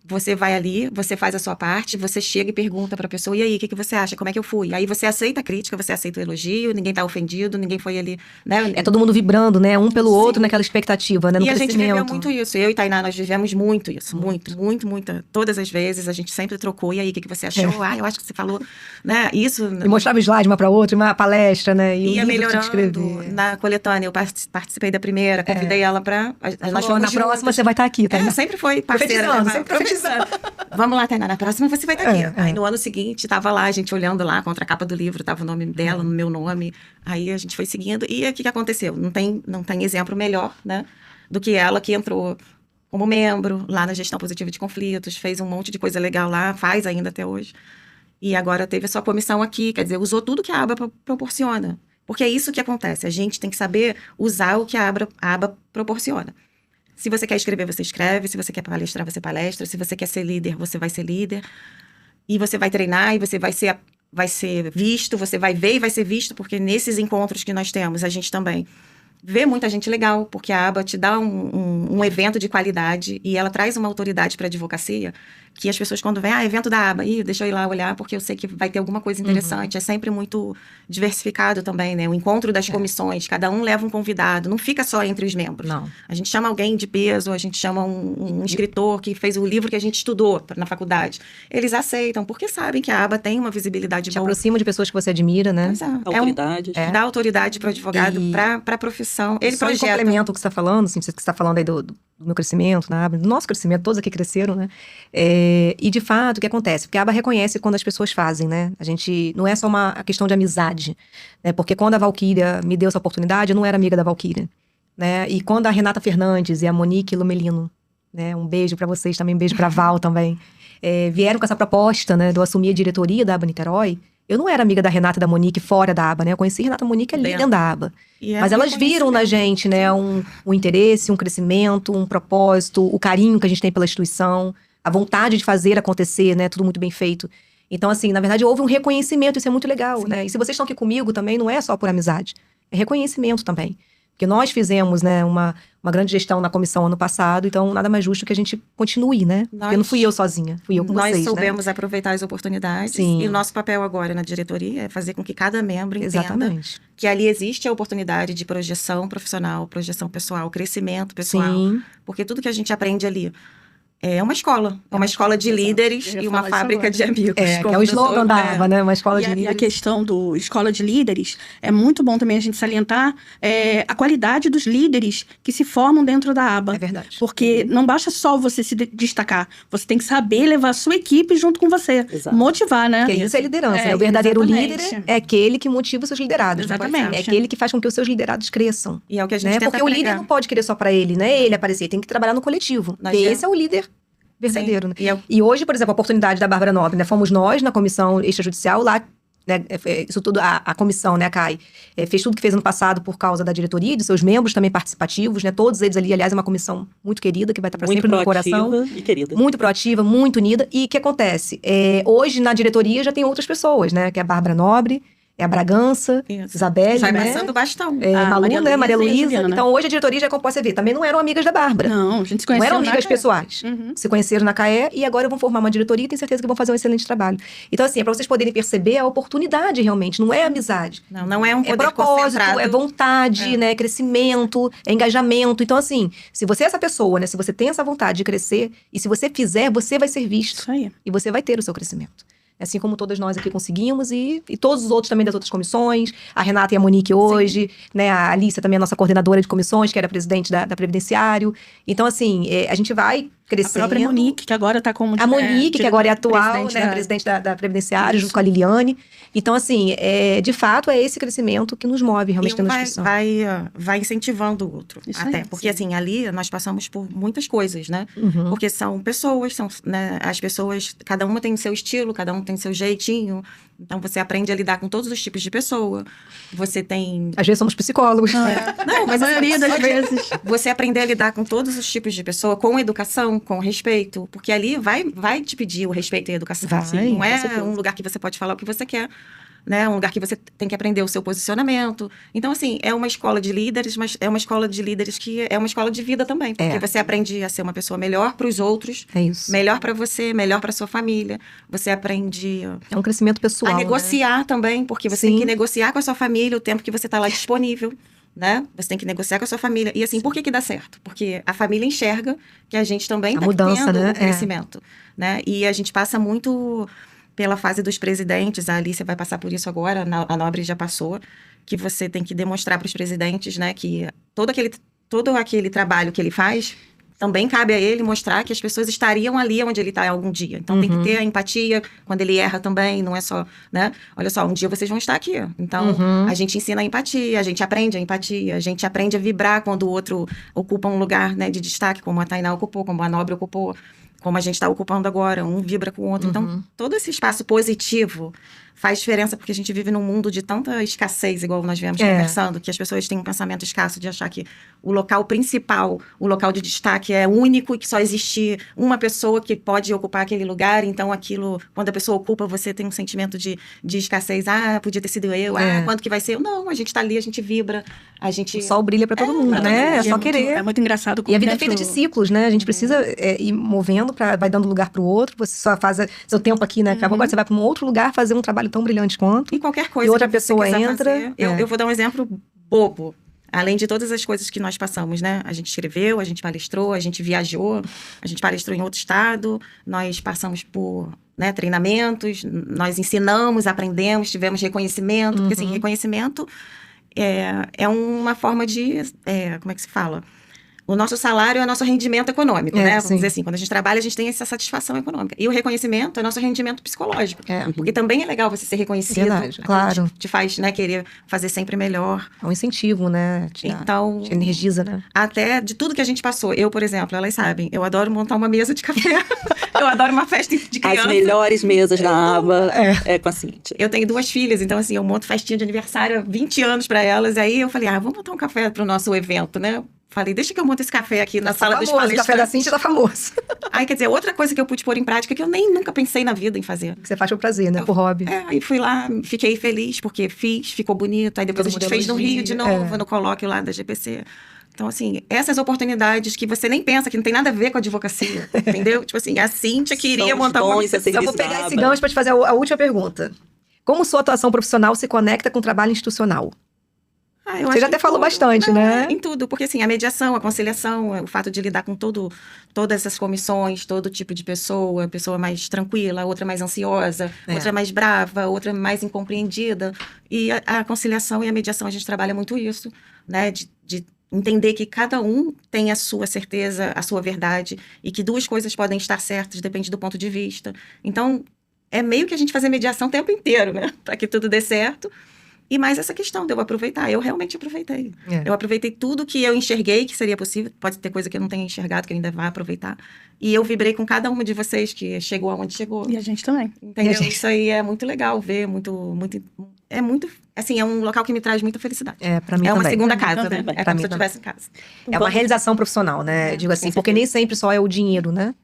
Você vai ali, você faz a sua parte, você chega e pergunta pra pessoa, e aí, o que você acha? Como é que eu fui? Aí você aceita a crítica, você aceita o elogio, ninguém tá ofendido, ninguém foi ali, né? É todo mundo vibrando, né? Um pelo outro naquela expectativa, né? No crescimento. A gente viveu muito isso. Eu e Tainá, nós vivemos muito isso. Muito. Todas as vezes, a gente sempre trocou. E aí, o que você achou? Eu acho que você falou, né? Isso... E mostrava slide uma pra outra, uma palestra, né? E ia melhorando. Na coletânea, eu participei da primeira, convidei ela pra... Na próxima você vai estar aqui, tá? Sempre foi parceira. Sempre profetizando. Vamos lá, Tainá, na próxima você vai estar aqui. Aí no ano seguinte, tava lá, a gente olhando lá, contra a capa do livro, tava o nome dela, no meu nome. Aí a gente foi seguindo. E o que aconteceu? Não tem exemplo melhor, né? Do que ela que entrou como membro lá na gestão positiva de conflitos, fez um monte de coisa legal lá, faz ainda até hoje. E agora teve a sua comissão aqui, quer dizer, usou tudo que a aba proporciona. Porque é isso que acontece, a gente tem que saber usar o que a aba proporciona. Se você quer escrever, você escreve. Se você quer palestrar, você palestra. Se você quer ser líder, você vai ser líder. E você vai treinar e você vai ser visto. Você vai ver e vai ser visto, porque nesses encontros que nós temos, a gente também vê muita gente legal, porque a aba te dá um evento de qualidade e ela traz uma autoridade para a advocacia, que as pessoas quando vêm, evento da aba, deixa eu ir lá olhar, porque eu sei que vai ter alguma coisa interessante. É sempre muito diversificado também, né? O encontro das comissões, cada um leva um convidado, não fica só entre os membros. Não. A gente chama alguém de peso, a gente chama um escritor que fez o livro que a gente estudou na faculdade. Eles aceitam, porque sabem que a aba tem uma visibilidade boa. Te aproxima de pessoas que você admira, né? Autoridades. Dá autoridade para o advogado, para a profissão. Ele só projeta. complemento o que você está falando, assim, você está falando aí do meu crescimento na aba, do nosso crescimento, todos aqui cresceram, né? E de fato, o que acontece? Porque a aba reconhece quando as pessoas fazem, né? A gente, não é só uma questão de amizade, né? Porque quando a Valquíria me deu essa oportunidade, eu não era amiga da Valquíria, né? E quando a Renata Fernandes e a Monique Lomelino, né? Um beijo para vocês também, um beijo para Val também, vieram com essa proposta, né? De eu assumir a diretoria da aba Niterói, Eu não era amiga da Renata e da Monique fora da aba, né? Eu conheci Renata e Monique ali dentro da aba. Mas elas viram na gente, né, um interesse, um crescimento, um propósito, o carinho que a gente tem pela instituição, a vontade de fazer acontecer, né? Tudo muito bem feito. Então, assim, na verdade, houve um reconhecimento, isso é muito legal, né? E se vocês estão aqui comigo também, não é só por amizade, é reconhecimento também. Porque nós fizemos, né, uma grande gestão na comissão ano passado, então nada mais justo que a gente continue, né? Porque não fui eu sozinha, fui eu com vocês, Nós soubemos aproveitar as oportunidades. Sim. E o nosso papel agora na diretoria é fazer com que cada membro entenda Exatamente. que ali existe a oportunidade de projeção profissional, projeção pessoal, crescimento pessoal. Sim. Porque tudo que a gente aprende ali é uma escola. É uma escola de líderes Eu ia e uma falar isso fábrica agora. de amigos. Que é como o eu slogan sou, da aba, né? Uma escola de E a líderes. questão do escola de líderes, é muito bom também a gente salientar a qualidade dos líderes que se formam dentro da aba. É verdade. Porque não basta só você se destacar, você tem que saber levar a sua equipe junto com você. Exato. motivar, né? Porque isso é liderança, né? O verdadeiro exatamente. líder é aquele que motiva os seus liderados. né? Exatamente. É aquele que faz com que os seus liderados cresçam. E é o que a gente Né? tenta Porque o líder pregar. não pode querer só pra ele, né? Ele aparecer, tem que trabalhar no coletivo. Nós Porque já- esse é o líder verdadeiro. Sim. Né? E hoje, por exemplo, a oportunidade da Bárbara Nobre, né? Fomos nós na comissão extrajudicial lá, né? Isso tudo, a comissão, né, a CAI, fez tudo que fez ano passado por causa da diretoria, de seus membros também participativos, né? Todos eles ali, aliás, é uma comissão muito querida, que vai estar pra Muito sempre no meu proativa coração. e querida. Muito proativa, muito unida. E o que acontece? Hoje, na diretoria, já tem outras pessoas, né? Que é a Bárbara Nobre, é a Bragança, Isso. Isabelle, Vai né? passando bastão. A Malu, Maria né? Maria Luísa e a Luísa. Juliana. Então, hoje a diretoria já composta, você vê, também não eram amigas da Bárbara. Não, a gente se Não conheceu eram na amigas CAE. pessoais. Uhum. Se conheceram na CAE e agora vão formar uma diretoria e tenho certeza que vão fazer um excelente trabalho. Então, assim, é pra vocês poderem perceber a oportunidade realmente, não é amizade. Não é um É poder propósito, concentrado. é vontade, né? Crescimento, é engajamento. Então, assim, se você é essa pessoa, né? Se você tem essa vontade de crescer e se você fizer, você vai ser visto. Isso aí. E você vai ter o seu crescimento. Assim como todas nós aqui conseguimos e todos os outros também das outras comissões. A Renata e a Monique hoje, né? A Alícia também é a nossa coordenadora de comissões, que era presidente da Previdenciário. Então, assim, a gente vai A crescendo. própria Monique, que agora está como A Monique, que agora é atual, presidente né? da- Presidente da Previdenciário, Isso. junto com a Liliane. Então, assim, de fato, é esse crescimento que nos move realmente E um dentro da vai, instituição. vai incentivando o outro. Isso até aí, porque, assim, ali nós passamos por muitas coisas, né? Uhum. Porque são pessoas, né, as pessoas, cada uma tem o seu estilo, cada um tem seu jeitinho. Então, você aprende a lidar com todos os tipos de pessoa. Você tem... Às vezes somos psicólogos. Não, mas a maioria das vezes. Você aprender a lidar com todos os tipos de pessoa, com educação, com respeito. Porque ali vai te pedir o respeito e a educação. Vai, Não com é certeza. um lugar que você pode falar o que você quer. Né? Um lugar que você tem que aprender o seu posicionamento. Então, assim, é uma escola de líderes, mas é uma escola de líderes que é uma escola de vida também. Porque você aprende a ser uma pessoa melhor para os outros, É isso. melhor para você, melhor para sua família. Você aprende É um crescimento pessoal. a né? negociar também, porque você tem Sim. que negociar com a sua família o tempo que você está lá disponível. Né? Você tem que negociar com a sua família. E assim, por que dá certo? Porque a família enxerga que a gente também A está mudança, tendo né? o crescimento. Né? E a gente passa muito pela fase dos presidentes. A Alicia vai passar por isso agora, a Nobre já passou, que você tem que demonstrar para os presidentes, né, que todo aquele trabalho que ele faz também cabe a ele mostrar que as pessoas estariam ali onde ele está algum dia. Então, tem que ter a empatia quando ele erra também, não é só, né? Olha só, um dia vocês vão estar aqui. Então, a gente ensina a empatia, a gente aprende a empatia, a gente aprende a vibrar quando o outro ocupa um lugar, né, de destaque, como a Tainá ocupou, como a Nobre ocupou, como a gente está ocupando agora, um vibra com o outro. Então, todo esse espaço positivo faz diferença, porque a gente vive num mundo de tanta escassez, igual nós viemos conversando, que as pessoas têm um pensamento escasso de achar que o local principal, o local de destaque é único e que só existe uma pessoa que pode ocupar aquele lugar. Então, aquilo, quando a pessoa ocupa, você tem um sentimento de escassez. Ah, podia ter sido eu. Ah, quando que vai ser eu? Não, a gente tá ali, a gente vibra, a gente... O sol brilha pra todo mundo, pra todo né? mundo. É E só querer. É muito engraçado. E a vida é dentro- feita de ciclos, né? A gente precisa ir movendo, vai dando lugar pro outro. Você só faz seu tempo aqui, né? Acabou, agora você vai pra um outro lugar fazer um trabalho tão brilhante quanto. E qualquer coisa E outra que você pessoa quiser entra, fazer. Eu vou dar um exemplo bobo. Além de todas as coisas que nós passamos, né? A gente escreveu, a gente palestrou, a gente viajou, a gente palestrou em outro estado, nós passamos por, né, treinamentos, nós ensinamos, aprendemos, tivemos reconhecimento. Porque, assim, reconhecimento é uma forma de... como é que se fala? o nosso salário é o nosso rendimento econômico, né? Vamos sim. dizer assim, quando a gente trabalha, a gente tem essa satisfação econômica. E o reconhecimento é nosso rendimento psicológico. Porque também é legal você ser reconhecido. Verdade, claro. Te faz, né, querer fazer sempre melhor. É um incentivo, né? Então, te energiza, né? até de tudo que a gente passou. Eu, por exemplo, elas sabem, eu adoro montar uma mesa de café. Eu adoro uma festa de criança. As melhores mesas da aba é com a Cíntia. Eu tenho 2 filhas, então assim, eu monto festinha de aniversário há 20 anos para elas. Aí eu falei, vamos montar um café pro nosso evento, né? Falei, deixa que eu monte esse café aqui na sala dos palestrantes. O café da Cíntia tá famoso. Aí, quer dizer, outra coisa que eu pude pôr em prática que eu nem nunca pensei na vida em fazer. Que você faz por prazer, né? Por hobby. Aí fui lá, fiquei feliz porque fiz, ficou bonito. Aí depois Todo a gente mundo fez no elogia. Rio de novo, no colóquio lá da GPC. Então, assim, essas oportunidades que você nem pensa, que não tem nada a ver com a advocacia, entendeu? Tipo assim, a Cíntia queria São montar uma... dons a Eu serviço vou pegar da esse aba. gancho para te fazer a última pergunta. Como sua atuação profissional se conecta com o trabalho institucional? Eu Você acho já que até falou tudo. bastante, Não, né? Em tudo, porque assim, a mediação, a conciliação, o fato de lidar com todas essas comissões, todo tipo de pessoa mais tranquila, outra mais ansiosa, outra mais brava, outra mais incompreendida. E a conciliação e a mediação, a gente trabalha muito isso, né? De entender que cada um tem a sua certeza, a sua verdade, e que 2 coisas podem estar certas, depende do ponto de vista. Então, é meio que a gente fazer mediação o tempo inteiro, né? Para que tudo dê certo. E mais essa questão de eu aproveitar. Eu realmente aproveitei. Eu aproveitei tudo que eu enxerguei que seria possível. Pode ter coisa que eu não tenha enxergado, que eu ainda vai aproveitar. E eu vibrei com cada uma de vocês que chegou aonde chegou. E a gente também. Entendeu? E a gente- Isso aí é muito legal ver, é muito, assim, é um local que me traz muita felicidade. Pra mim É uma também. segunda Pra mim casa, também. né? É Pra como mim se eu também. estivesse em casa. É uma realização profissional, né? Digo assim, com porque certeza. nem sempre só é o dinheiro, né?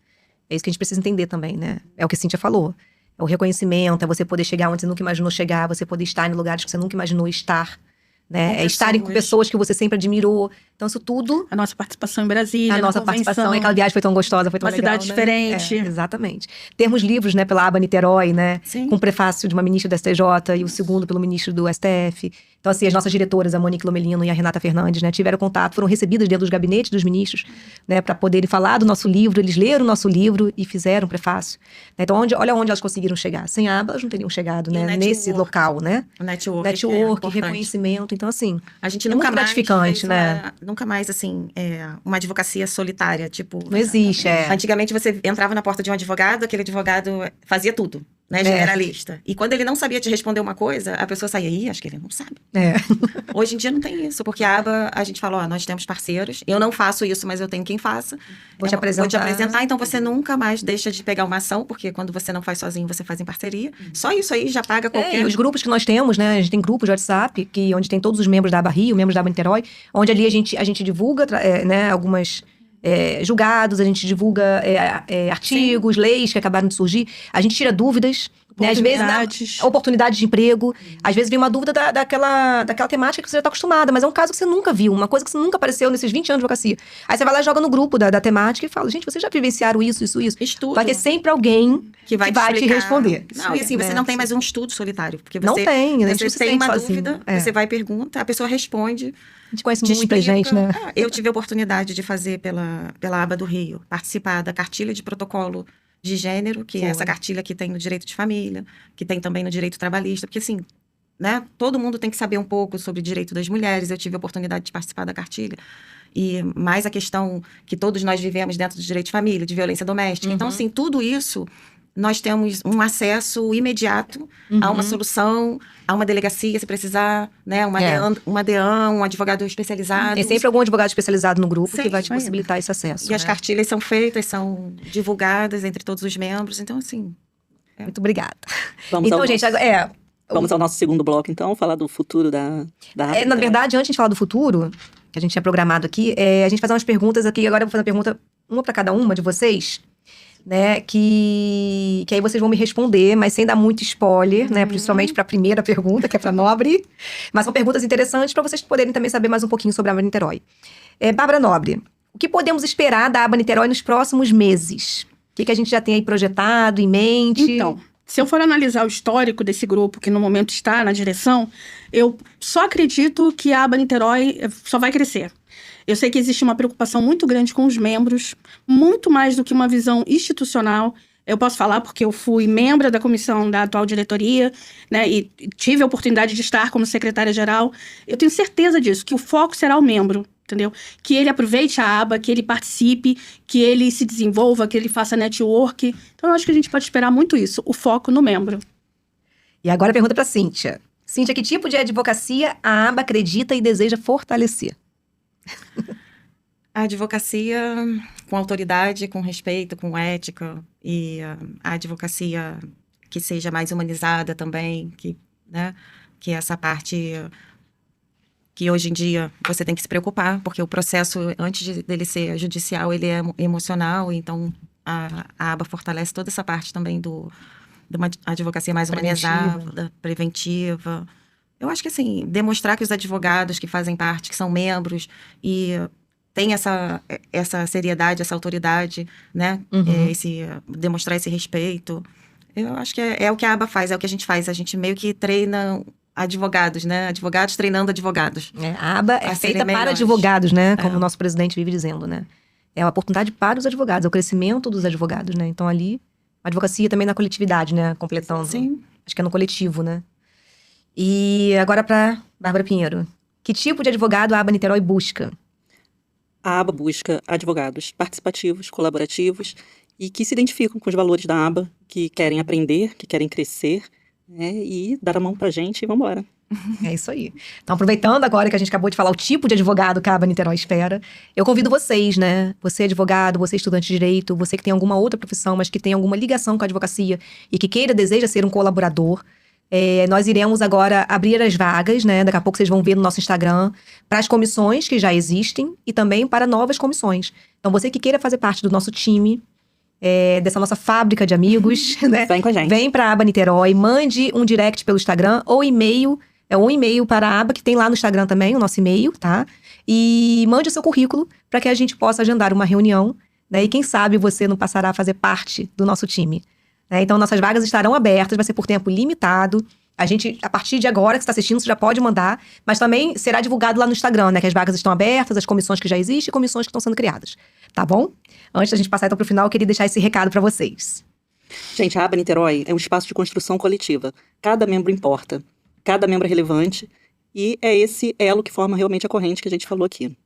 É isso que a gente precisa entender também, né? É o que a Cíntia falou. É o reconhecimento, é você poder chegar onde você nunca imaginou chegar, você poder estar em lugares que você nunca imaginou estar, né? Com É estarem com pessoas que você sempre admirou. Então, isso tudo, A nossa participação em Brasília, a na nossa convenção. participação, aquela viagem foi tão gostosa, foi tão Uma legal, cidade né? diferente. Exatamente. Termos livros, né, pela aba Niterói, né? Sim. Com prefácio de uma ministra da STJ e o segundo pelo ministro do STF. Então, assim, as nossas diretoras, a Monique Lomelino e a Renata Fernandes, né, tiveram contato, foram recebidas dentro dos gabinetes dos ministros, né, para poderem falar do nosso livro. Eles leram o nosso livro e fizeram um prefácio. Né? Então, olha onde elas conseguiram chegar. Sem a aba, elas não teriam chegado, E né, o nesse network. local, né? O network, que é Network, importante. reconhecimento. Então, assim, A gente É nunca muito mais gratificante, fez né? Nunca mais, assim, uma advocacia solitária, tipo... não existe. Antigamente você entrava na porta de um advogado, aquele advogado fazia tudo, né? Generalista. E quando ele não sabia te responder uma coisa, a pessoa saía, acho que ele não sabe. Hoje em dia não tem isso, porque a aba, a gente fala, nós temos parceiros, eu não faço isso, mas eu tenho quem faça. Vou te apresentar. Então você nunca mais deixa de pegar uma ação, porque quando você não faz sozinho, você faz em parceria. Só isso aí já paga qualquer... E os grupos que nós temos, né? A gente tem grupos de WhatsApp, onde tem todos os membros da aba Rio, membros da aba Niterói, onde ali a gente divulga, né, algumas... julgados, a gente divulga artigos, leis que acabaram de surgir, a gente tira dúvidas, né? Às vezes, oportunidades de emprego, às vezes vem uma dúvida daquela temática que você já está acostumada, mas é um caso que você nunca viu, uma coisa que você nunca apareceu nesses 20 anos de advocacia. Aí você vai lá e joga no grupo da temática e fala, gente, vocês já vivenciaram isso? Estudo. Vai ter sempre alguém que vai te explicar. responder. Não, e assim, você não tem mais um estudo solitário, porque Não tem, a gente você não se tem sente uma sozinho. dúvida, você vai e pergunta, a pessoa responde. A gente conhece te muita explica. gente, né? Eu tive a oportunidade de fazer pela aba do Rio, participar da cartilha de protocolo de gênero, que é essa cartilha que tem no direito de família, que tem também no direito trabalhista, porque assim, né, todo mundo tem que saber um pouco sobre o direito das mulheres. Eu tive a oportunidade de participar da cartilha. E mais a questão que todos nós vivemos dentro do direito de família, de violência doméstica. Então, assim, tudo isso, nós temos um acesso imediato a uma solução, a uma delegacia, se precisar, né? Uma DEAN, um advogado especializado. Tem sempre algum advogado especializado no grupo que Sempre. vai te possibilitar esse acesso. E as né? cartilhas são feitas, são divulgadas entre todos os membros. Então, assim... Muito obrigada. Vamos Então, ao gente, nosso- agora, Vamos ao nosso segundo bloco, então, falar do futuro da aba. na verdade, antes de falar do futuro, que a gente tinha programado aqui, a gente fazer umas perguntas aqui. Agora eu vou fazer uma pergunta, uma para cada uma de vocês, né? Que aí vocês vão me responder, mas sem dar muito spoiler, né? Principalmente para a primeira pergunta, que é para Nobre. Mas são perguntas interessantes para vocês poderem também saber mais um pouquinho sobre a aba Niterói. Bárbara Nobre, o que podemos esperar da aba Niterói nos próximos meses? O que a gente já tem aí projetado, em mente? Então, se eu for analisar o histórico desse grupo, que no momento está na direção, eu só acredito que a aba Niterói só vai crescer. Eu sei que existe uma preocupação muito grande com os membros, muito mais do que uma visão institucional. Eu posso falar porque eu fui membro da comissão da atual diretoria, né, e tive a oportunidade de estar como secretária-geral. Eu tenho certeza disso, que o foco será o membro. entendeu? Que ele aproveite a aba, que ele participe, que ele se desenvolva, que ele faça network. Então, eu acho que a gente pode esperar muito isso, o foco no membro. E agora a pergunta para Cíntia. Cíntia, que tipo de advocacia a aba acredita e deseja fortalecer? A advocacia com autoridade, com respeito, com ética, e a advocacia que seja mais humanizada também, né, que essa parte que hoje em dia você tem que se preocupar, porque o processo, antes dele ser judicial, ele é emocional, então a aba fortalece toda essa parte também de uma advocacia mais humanizada, preventiva. Eu acho que, assim, demonstrar que os advogados que fazem parte, que são membros e tem essa seriedade, essa autoridade, né? Demonstrar esse respeito. Eu acho que é o que a aba faz, é o que a gente faz. A gente meio que treina advogados, né? Advogados treinando advogados. A aba é feita para advogados, né? Como o nosso presidente vive dizendo, né? É uma oportunidade para os advogados, é o crescimento dos advogados, né? Então, ali, a advocacia também na coletividade, né? Completando. Sim. Acho que é no coletivo, né? E agora para Bárbara Pinheiro. Que tipo de advogado a aba Niterói busca? A aba busca advogados participativos, colaborativos e que se identificam com os valores da aba, que querem aprender, que querem crescer, né, e dar a mão pra gente e vamos embora. É isso aí. Então, aproveitando agora que a gente acabou de falar o tipo de advogado que a aba Niterói espera, eu convido vocês, né? Você é advogado, você é estudante de direito, você que tem alguma outra profissão, mas que tem alguma ligação com a advocacia e que deseja ser um colaborador. Nós iremos agora abrir as vagas, né? Daqui a pouco vocês vão ver no nosso Instagram, para as comissões que já existem e também para novas comissões. Então, você que queira fazer parte do nosso time, dessa nossa fábrica de amigos, né? Vem com a gente. Vem para a aba Niterói, mande um direct pelo Instagram ou e-mail, um e-mail para a aba que tem lá no Instagram também, o nosso e-mail, tá? E mande o seu currículo para que a gente possa agendar uma reunião, né? E quem sabe você não passará a fazer parte do nosso time. Então, nossas vagas estarão abertas, vai ser por tempo limitado. A gente, a partir de agora que você está assistindo, você já pode mandar, mas também será divulgado lá no Instagram, né? Que as vagas estão abertas, as comissões que já existem e comissões que estão sendo criadas. Tá bom? Antes da gente passar então para o final, eu queria deixar esse recado para vocês. Gente, a aba Niterói é um espaço de construção coletiva. Cada membro importa, cada membro é relevante e é esse elo que forma realmente a corrente que a gente falou aqui.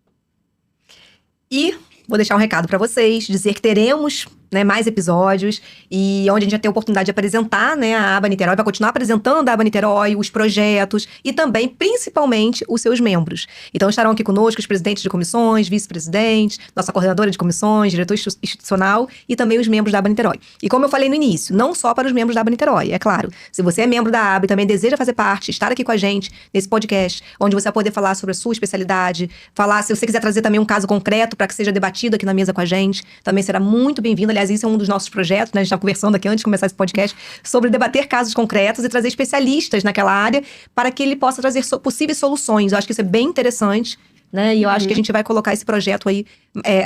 E vou deixar um recado para vocês, dizer que teremos, né, mais episódios e onde a gente vai ter a oportunidade de apresentar, né, a aba Niterói, vai continuar apresentando a aba Niterói, os projetos e também, principalmente, os seus membros. Então estarão aqui conosco os presidentes de comissões, vice-presidentes, nossa coordenadora de comissões, diretor institucional e também os membros da aba Niterói. E como eu falei no início, não só para os membros da aba Niterói, é claro. Se você é membro da aba e também deseja fazer parte, estar aqui com a gente nesse podcast, onde você vai poder falar sobre a sua especialidade, falar, se você quiser trazer também um caso concreto para que seja debatido aqui na mesa com a gente, também será muito bem-vindo. Aliás, isso é um dos nossos projetos, né? A gente estava conversando aqui antes de começar esse podcast sobre debater casos concretos e trazer especialistas naquela área para que ele possa trazer possíveis soluções. Eu acho que isso é bem interessante, né? E eu acho que a gente vai colocar esse projeto aí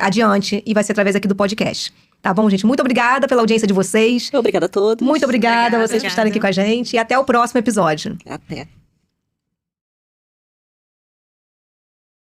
adiante e vai ser através aqui do podcast. Tá bom, gente? Muito obrigada pela audiência de vocês. Obrigada a todos. Muito obrigada a vocês por estarem aqui com a gente e até o próximo episódio. Até.